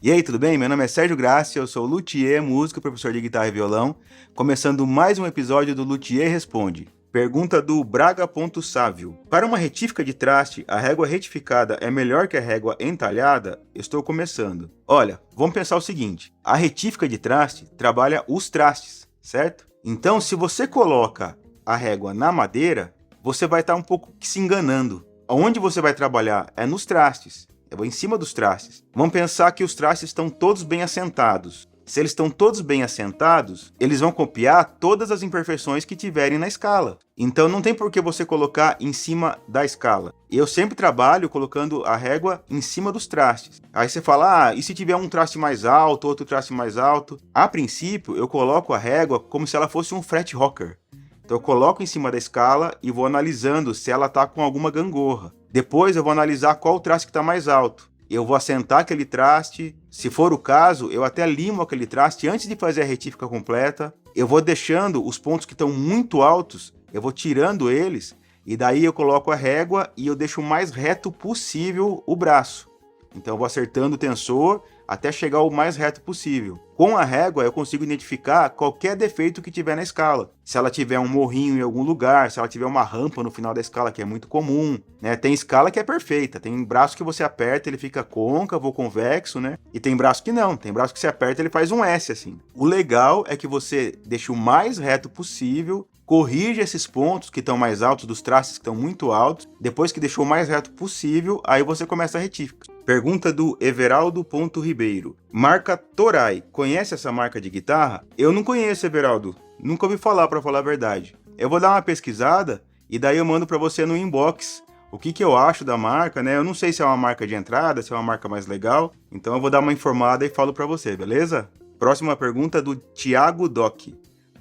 E aí, tudo bem? Meu nome é Sérgio Grassi, eu sou luthier, músico, professor de guitarra e violão, começando mais um episódio do Luthier Responde. Pergunta do Braga.Sávio. Para uma retífica de traste, a régua retificada é melhor que a régua entalhada? Estou começando. Olha, vamos pensar o seguinte, a retífica de traste trabalha os trastes, certo? Então, se você coloca a régua na madeira, você vai estar um pouco se enganando. Onde você vai trabalhar é nos trastes. Eu vou em cima dos trastes. Vamos pensar que os trastes estão todos bem assentados. Se eles estão todos bem assentados, eles vão copiar todas as imperfeições que tiverem na escala. Então não tem por que você colocar em cima da escala. Eu sempre trabalho colocando a régua em cima dos trastes. Aí você fala, e se tiver um traste mais alto, outro traste mais alto? A princípio, eu coloco a régua como se ela fosse um fret rocker. Então eu coloco em cima da escala e vou analisando se ela está com alguma gangorra. Depois eu vou analisar qual traste que está mais alto. Eu vou assentar aquele traste. Se for o caso, eu até limo aquele traste antes de fazer a retífica completa. Eu vou deixando os pontos que estão muito altos, eu vou tirando eles. E daí eu coloco a régua e eu deixo o mais reto possível o braço. Então eu vou acertando o tensor até chegar o mais reto possível. Com a régua eu consigo identificar qualquer defeito que tiver na escala. Se ela tiver um morrinho em algum lugar, se ela tiver uma rampa no final da escala, que é muito comum, né? Tem escala que é perfeita, tem braço que você aperta, ele fica côncavo ou convexo, né? E tem braço que não, tem braço que você aperta, ele faz um S assim. O legal é que você deixa o mais reto possível, corrige esses pontos que estão mais altos, dos trastes que estão muito altos. Depois que deixou o mais reto possível, aí você começa a retífica. Pergunta do Everaldo.Ribeiro. Marca Toray. Conhece essa marca de guitarra? Eu não conheço, Everaldo. Nunca ouvi falar, para falar a verdade. Eu vou dar uma pesquisada e daí eu mando para você no inbox o que eu acho da marca, né? Eu não sei se é uma marca de entrada, se é uma marca mais legal. Então eu vou dar uma informada e falo para você, beleza? Próxima pergunta do Thiago Doc.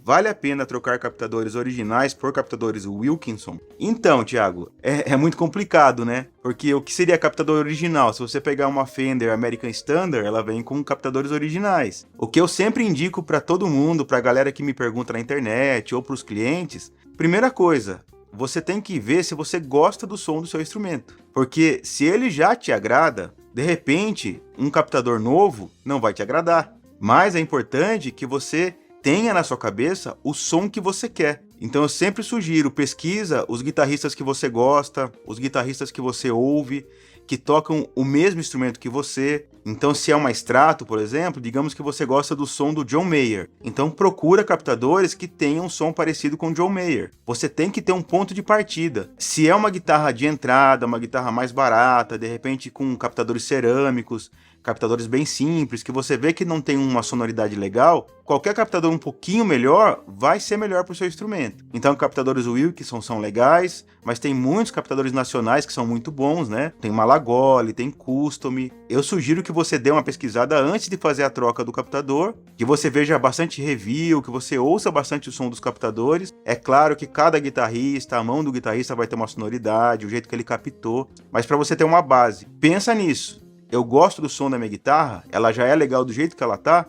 Vale a pena trocar captadores originais por captadores Wilkinson? Então, Thiago, é muito complicado, né? Porque o que seria captador original? Se você pegar uma Fender American Standard, ela vem com captadores originais. O que eu sempre indico para todo mundo, para a galera que me pergunta na internet ou para os clientes, primeira coisa, você tem que ver se você gosta do som do seu instrumento. Porque se ele já te agrada, de repente, um captador novo não vai te agradar. Mas é importante que você tenha na sua cabeça o som que você quer. Então eu sempre sugiro, pesquisa os guitarristas que você gosta, os guitarristas que você ouve, que tocam o mesmo instrumento que você. Então se é uma Strato, por exemplo, digamos que você gosta do som do John Mayer. Então procura captadores que tenham um som parecido com o John Mayer. Você tem que ter um ponto de partida. Se é uma guitarra de entrada, uma guitarra mais barata, de repente com captadores cerâmicos, captadores bem simples, que você vê que não tem uma sonoridade legal, qualquer captador um pouquinho melhor vai ser melhor para o seu instrumento. Então, captadores Wilkinson são legais, mas tem muitos captadores nacionais que são muito bons, né? Tem Malagoli, tem Custom. Eu sugiro que você dê uma pesquisada antes de fazer a troca do captador, que você veja bastante review, que você ouça bastante o som dos captadores. É claro que cada guitarrista, a mão do guitarrista vai ter uma sonoridade, o jeito que ele captou, mas para você ter uma base, pensa nisso. Eu gosto do som da minha guitarra, ela já é legal do jeito que ela tá.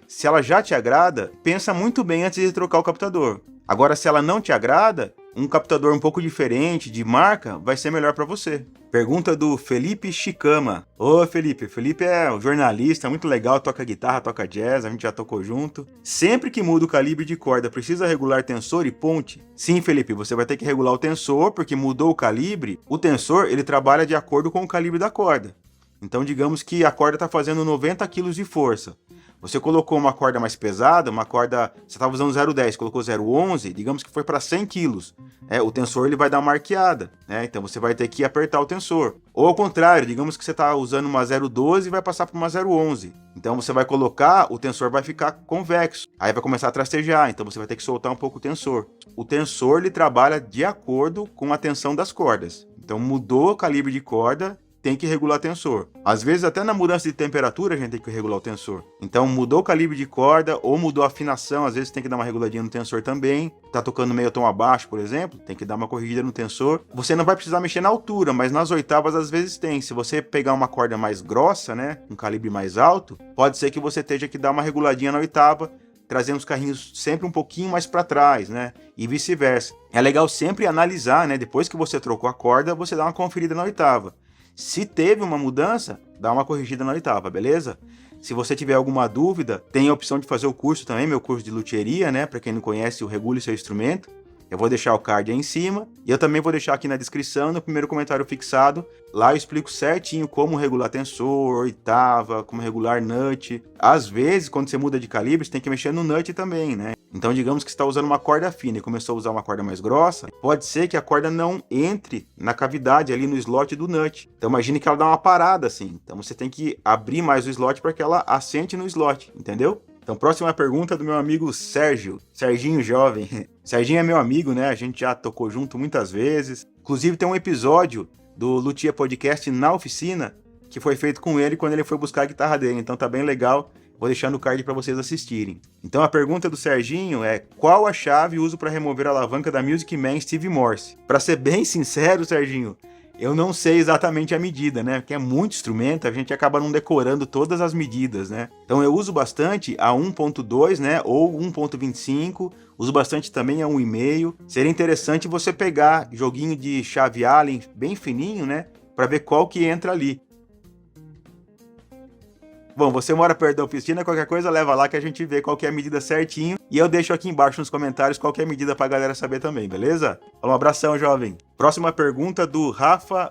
Se ela já te agrada, pensa muito bem antes de trocar o captador. Agora, se ela não te agrada, um captador um pouco diferente, de marca, vai ser melhor para você. Pergunta do Felipe Chicama. Ô Felipe, Felipe é um jornalista, muito legal, toca guitarra, toca jazz, a gente já tocou junto. Sempre que muda o calibre de corda, precisa regular tensor e ponte? Sim, Felipe, você vai ter que regular o tensor, porque mudou o calibre. O tensor, ele trabalha de acordo com o calibre da corda. Então, digamos que a corda está fazendo 90 kg de força. Você colocou uma corda mais pesada, uma corda... Você estava usando 0,10, colocou 0,11, digamos que foi para 100 kg. O tensor ele vai dar uma arqueada, né? Então você vai ter que apertar o tensor. Ou ao contrário, digamos que você está usando uma 0,12 e vai passar para uma 0,11. Então você vai colocar, o tensor vai ficar convexo. Aí vai começar a trastejar, então você vai ter que soltar um pouco o tensor. O tensor ele trabalha de acordo com a tensão das cordas. Então mudou o calibre de corda, tem que regular o tensor. Às vezes, até na mudança de temperatura, a gente tem que regular o tensor. Então, mudou o calibre de corda ou mudou a afinação, às vezes tem que dar uma reguladinha no tensor também. Tá tocando meio tom abaixo, por exemplo, tem que dar uma corrigida no tensor. Você não vai precisar mexer na altura, mas nas oitavas, às vezes tem. Se você pegar uma corda mais grossa, né, um calibre mais alto, pode ser que você tenha que dar uma reguladinha na oitava, trazendo os carrinhos sempre um pouquinho mais para trás, né? E vice-versa. É legal sempre analisar, né? Depois que você trocou a corda, você dá uma conferida na oitava. Se teve uma mudança, dá uma corrigida na oitava, beleza? Se você tiver alguma dúvida, tem a opção de fazer o curso também, meu curso de luthieria, né? Para quem não conhece, o Regule Seu Instrumento. Eu vou deixar o card aí em cima e eu também vou deixar aqui na descrição, no primeiro comentário fixado. Lá eu explico certinho como regular tensor, oitava, como regular nut. Às vezes, quando você muda de calibre, você tem que mexer no nut também, né? Então, digamos que você está usando uma corda fina e começou a usar uma corda mais grossa, pode ser que a corda não entre na cavidade ali no slot do nut. Então, imagine que ela dá uma parada assim. Então, você tem que abrir mais o slot para que ela assente no slot, entendeu? Então, próxima pergunta do meu amigo Sérgio, Serginho Jovem. Serginho é meu amigo, né? A gente já tocou junto muitas vezes. Inclusive, tem um episódio do Luthier Podcast na oficina que foi feito com ele quando ele foi buscar a guitarra dele. Então, tá bem legal. Vou deixar no card para vocês assistirem. Então, a pergunta do Serginho é: qual a chave uso para remover a alavanca da Music Man Steve Morse? Para ser bem sincero, Serginho, eu não sei exatamente a medida, né? Porque é muito instrumento, a gente acaba não decorando todas as medidas, né? Então eu uso bastante a 1.2, né? Ou 1.25, uso bastante também a 1.5. Seria interessante você pegar joguinho de chave Allen bem fininho, né? Para ver qual que entra ali. Bom, você mora perto da oficina, qualquer coisa leva lá que a gente vê qual que é a medida certinho. E eu deixo aqui embaixo nos comentários qual que é a medida pra galera saber também, beleza? Um abração, jovem. Próxima pergunta do Rafa_Automec.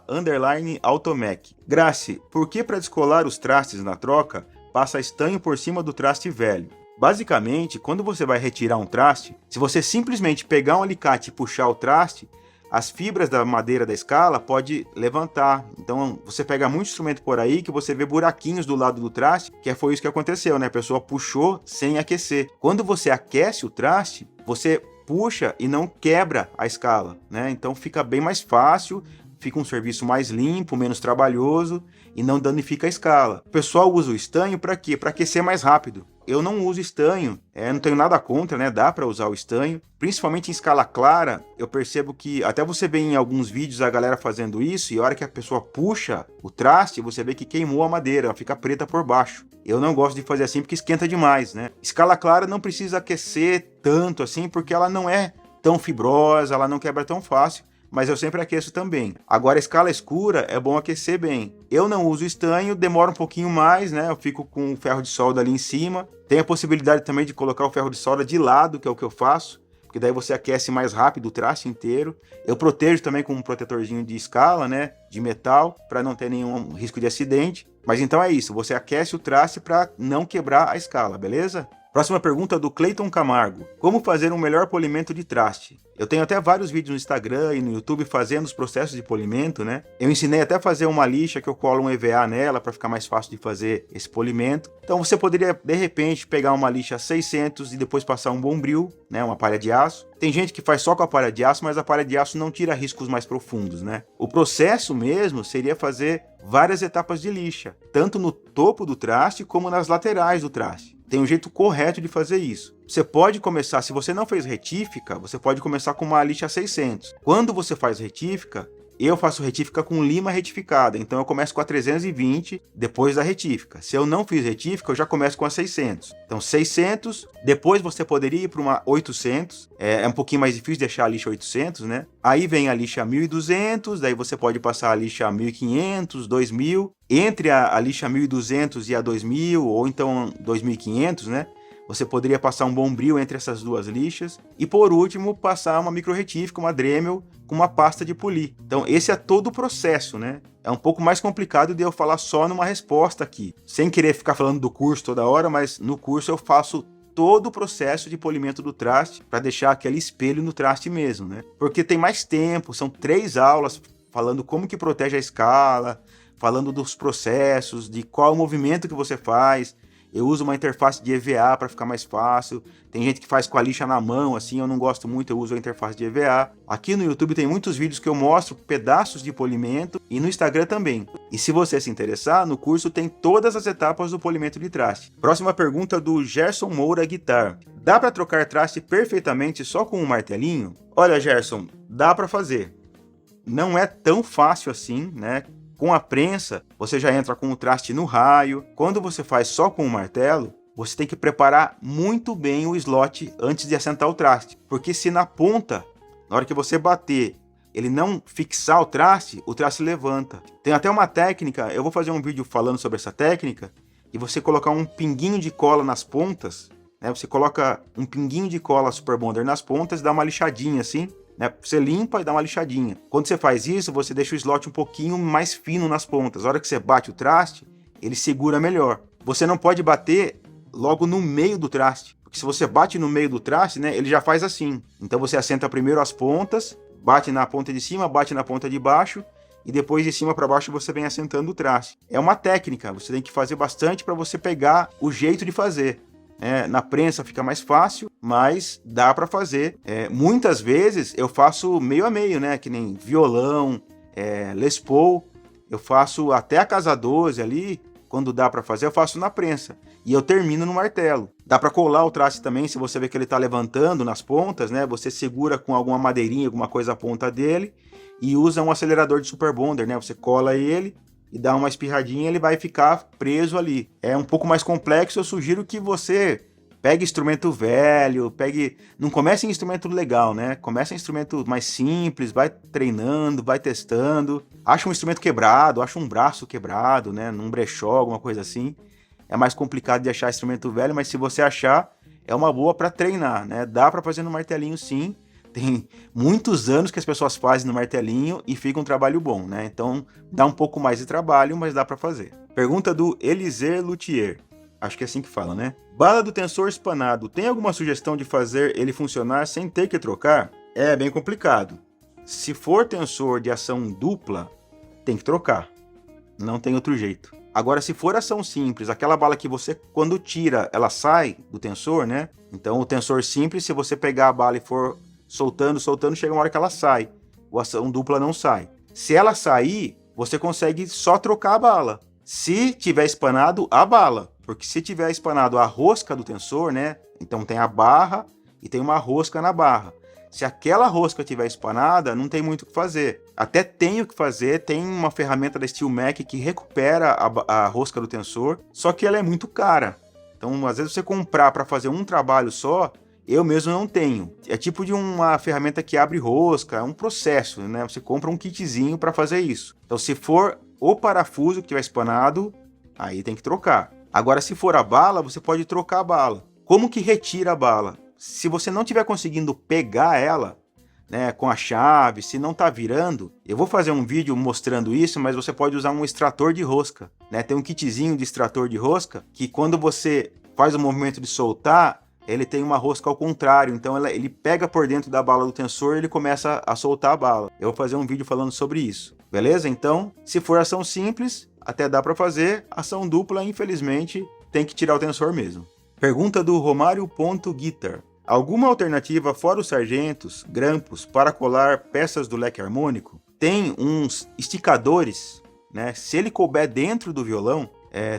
Grace, por que para descolar os trastes na troca, passa estanho por cima do traste velho? Basicamente, quando você vai retirar um traste, se você simplesmente pegar um alicate e puxar o traste, as fibras da madeira da escala pode levantar. Então você pega muito instrumento por aí que você vê buraquinhos do lado do traste, que foi isso que aconteceu, né? A pessoa puxou sem aquecer. Quando você aquece o traste, você puxa e não quebra a escala, né? Então fica bem mais fácil, fica um serviço mais limpo, menos trabalhoso e não danifica a escala. O pessoal usa o estanho para quê? Para aquecer mais rápido. Eu não uso estanho, não tenho nada contra, né? Dá para usar o estanho, principalmente em escala clara. Eu percebo que até você vê em alguns vídeos a galera fazendo isso e a hora que a pessoa puxa o traste, você vê que queimou a madeira, ela fica preta por baixo. Eu não gosto de fazer assim porque esquenta demais, né? Escala clara não precisa aquecer tanto assim porque ela não é tão fibrosa, ela não quebra tão fácil. Mas eu sempre aqueço também. Agora, a escala escura é bom aquecer bem. Eu não uso estanho, demora um pouquinho mais, né? Eu fico com o ferro de solda ali em cima. Tem a possibilidade também de colocar o ferro de solda de lado, que é o que eu faço, porque daí você aquece mais rápido o traste inteiro. Eu protejo também com um protetorzinho de escala, né? De metal, para não ter nenhum risco de acidente. Mas então é isso, você aquece o traste para não quebrar a escala, beleza? Próxima pergunta do Cleiton Camargo. Como fazer um melhor polimento de traste? Eu tenho até vários vídeos no Instagram e no YouTube fazendo os processos de polimento, né? Eu ensinei até a fazer uma lixa que eu colo um EVA nela para ficar mais fácil de fazer esse polimento. Então você poderia, de repente, pegar uma lixa 600 e depois passar um bombril, né? Uma palha de aço. Tem gente que faz só com a palha de aço, mas a palha de aço não tira riscos mais profundos, né? O processo mesmo seria fazer várias etapas de lixa, tanto no topo do traste como nas laterais do traste. Tem um jeito correto de fazer isso. Você pode começar, se você não fez retífica, você pode começar com uma lixa 600. Quando você faz retífica, eu faço retífica com lima retificada, então eu começo com a 320 depois da retífica. Se eu não fiz retífica, eu já começo com a 600. Então 600, depois você poderia ir para uma 800, é um pouquinho mais difícil de achar a lixa 800, né? Aí vem a lixa 1200, daí você pode passar a lixa 1500, 2000. Entre a lixa 1200 e a 2000, ou então 2500, né? Você poderia passar um bombril entre essas duas lixas. E por último, passar uma micro-retífica, uma Dremel, com uma pasta de polir. Então esse é todo o processo, né? É um pouco mais complicado de eu falar só numa resposta aqui. Sem querer ficar falando do curso toda hora, mas no curso eu faço todo o processo de polimento do traste para deixar aquele espelho no traste mesmo, né? Porque tem mais tempo, são 3 aulas falando como que protege a escala, falando dos processos, de qual o movimento que você faz. Eu uso uma interface de EVA para ficar mais fácil. Tem gente que faz com a lixa na mão, assim, eu não gosto muito, eu uso a interface de EVA. Aqui no YouTube tem muitos vídeos que eu mostro pedaços de polimento e no Instagram também. E se você se interessar, no curso tem todas as etapas do polimento de traste. Próxima pergunta do Gerson Moura Guitar. Dá para trocar traste perfeitamente só com um martelinho? Olha, Gerson, dá para fazer. Não é tão fácil assim, né? Com a prensa, você já entra com o traste no raio. Quando você faz só com o martelo, você tem que preparar muito bem o slot antes de assentar o traste. Porque se na ponta, na hora que você bater, ele não fixar o traste levanta. Tem até uma técnica, eu vou fazer um vídeo falando sobre essa técnica, e você colocar um pinguinho de cola nas pontas, né? Você coloca um pinguinho de cola Super Bonder nas pontas e dá uma lixadinha assim, né? Você limpa e dá uma lixadinha. Quando você faz isso, você deixa o slot um pouquinho mais fino nas pontas. A hora que você bate o traste, ele segura melhor. Você não pode bater logo no meio do traste, porque se você bate no meio do traste, né, ele já faz assim. Então você assenta primeiro as pontas, bate na ponta de cima, bate na ponta de baixo, e depois de cima para baixo você vem assentando o traste. É uma técnica, você tem que fazer bastante para você pegar o jeito de fazer. Na prensa fica mais fácil, mas dá para fazer. Muitas vezes eu faço meio a meio, né? Que nem violão, Les Paul, eu faço até a casa 12 ali, quando dá para fazer, eu faço na prensa. E eu termino no martelo. Dá para colar o traste também, se você vê que ele está levantando nas pontas, né? Você segura com alguma madeirinha, alguma coisa à ponta dele, e usa um acelerador de Super Bonder, né? Você cola ele e dá uma espirradinha, ele vai ficar preso ali. É um pouco mais complexo, eu sugiro que você pegue instrumento velho, não comece em instrumento legal, né? Comece em instrumento mais simples, vai treinando, vai testando. Acha um instrumento quebrado, acha um braço quebrado, né? Num brechó, alguma coisa assim. É mais complicado de achar instrumento velho, mas se você achar, é uma boa para treinar, né? Dá para fazer no martelinho sim. Tem muitos anos que as pessoas fazem no martelinho e fica um trabalho bom, né? Então dá um pouco mais de trabalho, mas dá para fazer. Pergunta do Eliser Luthier. Acho que é assim que fala, né? Bala do tensor espanado. Tem alguma sugestão de fazer ele funcionar sem ter que trocar? É bem complicado. Se for tensor de ação dupla, tem que trocar. Não tem outro jeito. Agora, se for ação simples, aquela bala que você, quando tira, ela sai do tensor, né? Então, o tensor simples, se você pegar a bala e for soltando, chega uma hora que ela sai. A ação dupla não sai. Se ela sair, você consegue só trocar a bala. Se tiver espanado a bala, porque se tiver espanado a rosca do tensor, né? Então tem a barra e tem uma rosca na barra. Se aquela rosca tiver espanada, não tem muito o que fazer. Até tem o que fazer, tem uma ferramenta da SteelMac que recupera a rosca do tensor, só que ela é muito cara. Então, às vezes você comprar para fazer um trabalho só, eu mesmo não tenho. É tipo de uma ferramenta que abre rosca, é um processo, né? Você compra um kitzinho para fazer isso. Então, se for o parafuso que tiver espanado, aí tem que trocar. Agora, se for a bala, você pode trocar a bala. Como que retira a bala? Se você não estiver conseguindo pegar ela, né, com a chave, se não está virando, eu vou fazer um vídeo mostrando isso, mas você pode usar um extrator de rosca, né? Tem um kitzinho de extrator de rosca que quando você faz o movimento de soltar, ele tem uma rosca ao contrário, então ele pega por dentro da bala do tensor e ele começa a soltar a bala. Eu vou fazer um vídeo falando sobre isso, beleza? Então, se for ação simples, até dá para fazer. Ação dupla, infelizmente, tem que tirar o tensor mesmo. Pergunta do Romário.guitar. Alguma alternativa fora os sargentos, grampos, para colar peças do leque harmônico? Tem uns esticadores, né? Se ele couber dentro do violão,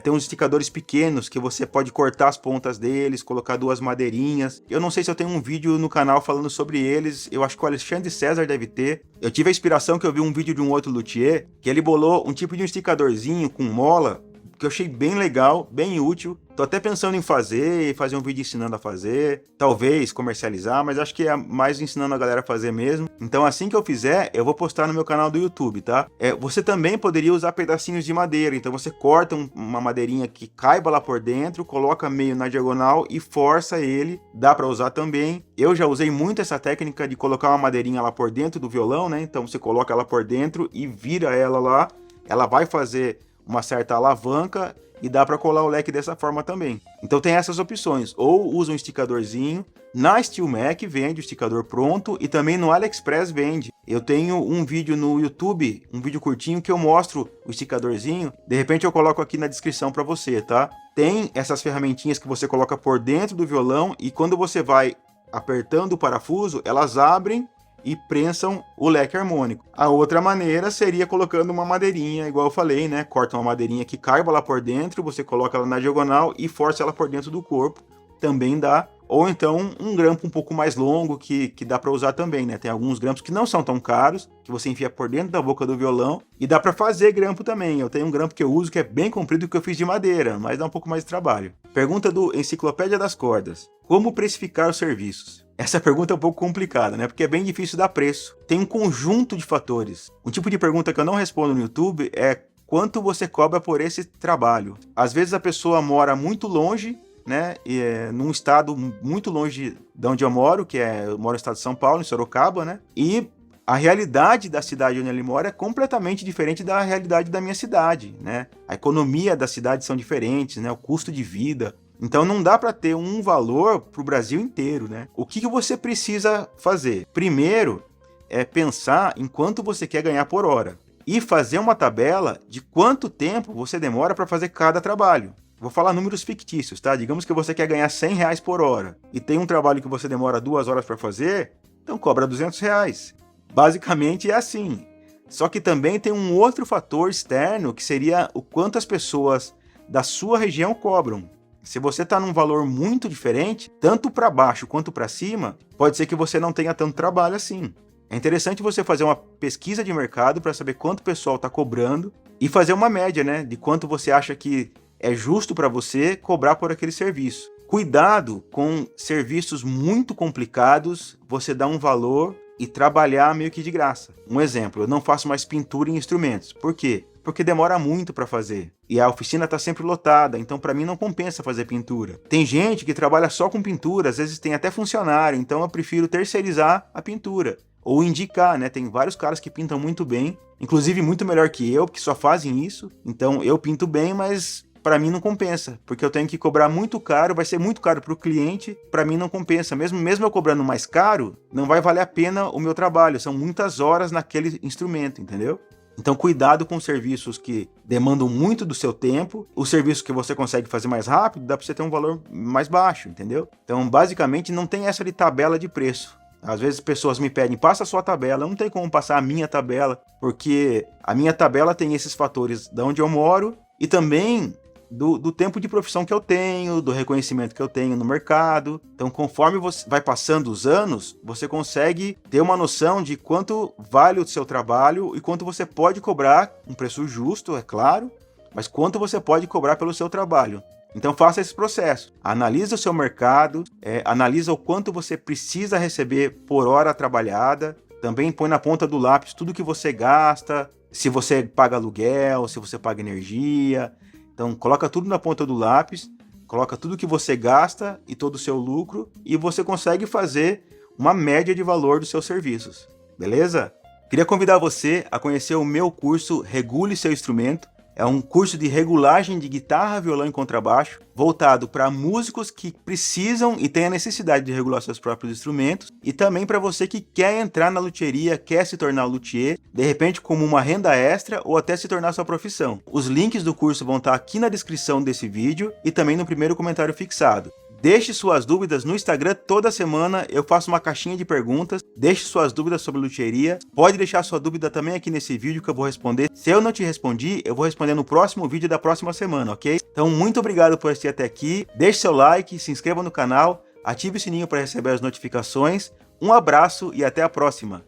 tem uns esticadores pequenos que você pode cortar as pontas deles, colocar duas madeirinhas. Eu não sei se eu tenho um vídeo no canal falando sobre eles, eu acho que o Alexandre César deve ter. Eu tive a inspiração que eu vi um vídeo de um outro luthier, que ele bolou um tipo de um esticadorzinho com mola, que eu achei bem legal, bem útil. Tô até pensando em fazer um vídeo ensinando a fazer, talvez comercializar, mas acho que é mais ensinando a galera a fazer mesmo. Então assim que eu fizer, eu vou postar no meu canal do YouTube, tá? Você também poderia usar pedacinhos de madeira, então você corta uma madeirinha que caiba lá por dentro, coloca meio na diagonal e força ele, dá para usar também. Eu já usei muito essa técnica de colocar uma madeirinha lá por dentro do violão, né? Então você coloca ela por dentro e vira ela lá, ela vai fazer uma certa alavanca e dá para colar o leque dessa forma também. Então tem essas opções, ou usa um esticadorzinho, na SteelMac vende o esticador pronto e também no AliExpress vende. Eu tenho um vídeo no YouTube, um vídeo curtinho que eu mostro o esticadorzinho, de repente eu coloco aqui na descrição para você, tá? Tem essas ferramentinhas que você coloca por dentro do violão e quando você vai apertando o parafuso, elas abrem e prensam o leque harmônico. A outra maneira seria colocando uma madeirinha, igual eu falei, né? Corta uma madeirinha que caiba lá por dentro, você coloca ela na diagonal e força ela por dentro do corpo. Também dá ou então um grampo um pouco mais longo que dá para usar também, né? Tem alguns grampos que não são tão caros, que você enfia por dentro da boca do violão, e dá para fazer grampo também. Eu tenho um grampo que eu uso que é bem comprido, que eu fiz de madeira, mas dá um pouco mais de trabalho. Pergunta do Enciclopédia das Cordas: como precificar os serviços? Essa pergunta é um pouco complicada, né? Porque é bem difícil dar preço. Tem um conjunto de fatores. Um tipo de pergunta que eu não respondo no YouTube é quanto você cobra por esse trabalho. Às vezes a pessoa mora muito longe, né? Num estado muito longe de onde eu moro, eu moro no estado de São Paulo, em Sorocaba, né? E a realidade da cidade onde ele mora é completamente diferente da realidade da minha cidade, né? A economia da cidade são diferentes, né? O custo de vida. Então não dá para ter um valor para o Brasil inteiro, né? O que você precisa fazer? Primeiro é pensar em quanto você quer ganhar por hora e fazer uma tabela de quanto tempo você demora para fazer cada trabalho. Vou falar números fictícios, tá? Digamos que você quer ganhar R$100 por hora e tem um trabalho que você demora 2 horas para fazer, então cobra R$200. Basicamente é assim. Só que também tem um outro fator externo, que seria o quanto as pessoas da sua região cobram. Se você está num valor muito diferente, tanto para baixo quanto para cima, pode ser que você não tenha tanto trabalho assim. É interessante você fazer uma pesquisa de mercado para saber quanto o pessoal está cobrando e fazer uma média, né, de quanto você acha que é justo para você cobrar por aquele serviço. Cuidado com serviços muito complicados, você dá um valor e trabalhar meio que de graça. Um exemplo, eu não faço mais pintura em instrumentos. Por quê? Porque demora muito para fazer. E a oficina está sempre lotada, então para mim não compensa fazer pintura. Tem gente que trabalha só com pintura, às vezes tem até funcionário, então eu prefiro terceirizar a pintura. Ou indicar, né? Tem vários caras que pintam muito bem, inclusive muito melhor que eu, que só fazem isso. Então eu pinto bem, mas para mim não compensa, porque eu tenho que cobrar muito caro, vai ser muito caro para o cliente, para mim não compensa. Mesmo eu cobrando mais caro, não vai valer a pena o meu trabalho, são muitas horas naquele instrumento, entendeu? Então cuidado com serviços que demandam muito do seu tempo, os serviços que você consegue fazer mais rápido, dá para você ter um valor mais baixo, entendeu? Então basicamente não tem essa de tabela de preço. Às vezes pessoas me pedem, passa a sua tabela, não tem como passar a minha tabela, porque a minha tabela tem esses fatores de onde eu moro e também do tempo de profissão que eu tenho, do reconhecimento que eu tenho no mercado. Então, conforme você vai passando os anos, você consegue ter uma noção de quanto vale o seu trabalho e quanto você pode cobrar, um preço justo, é claro, mas quanto você pode cobrar pelo seu trabalho. Então, faça esse processo. Analisa o seu mercado, analisa o quanto você precisa receber por hora trabalhada. Também põe na ponta do lápis tudo que você gasta, se você paga aluguel, se você paga energia. Então, coloca tudo na ponta do lápis, coloca tudo que você gasta e todo o seu lucro e você consegue fazer uma média de valor dos seus serviços, beleza? Queria convidar você a conhecer o meu curso Regule Seu Instrumento. É um curso de regulagem de guitarra, violão e contrabaixo, voltado para músicos que precisam e têm a necessidade de regular seus próprios instrumentos, e também para você que quer entrar na luthieria, quer se tornar luthier, de repente como uma renda extra ou até se tornar sua profissão. Os links do curso vão estar aqui na descrição desse vídeo e também no primeiro comentário fixado. Deixe suas dúvidas no Instagram, toda semana eu faço uma caixinha de perguntas. Deixe suas dúvidas sobre luthieria. Pode deixar sua dúvida também aqui nesse vídeo que eu vou responder. Se eu não te respondi, eu vou responder no próximo vídeo da próxima semana, ok? Então, muito obrigado por assistir até aqui. Deixe seu like, se inscreva no canal, ative o sininho para receber as notificações. Um abraço e até a próxima!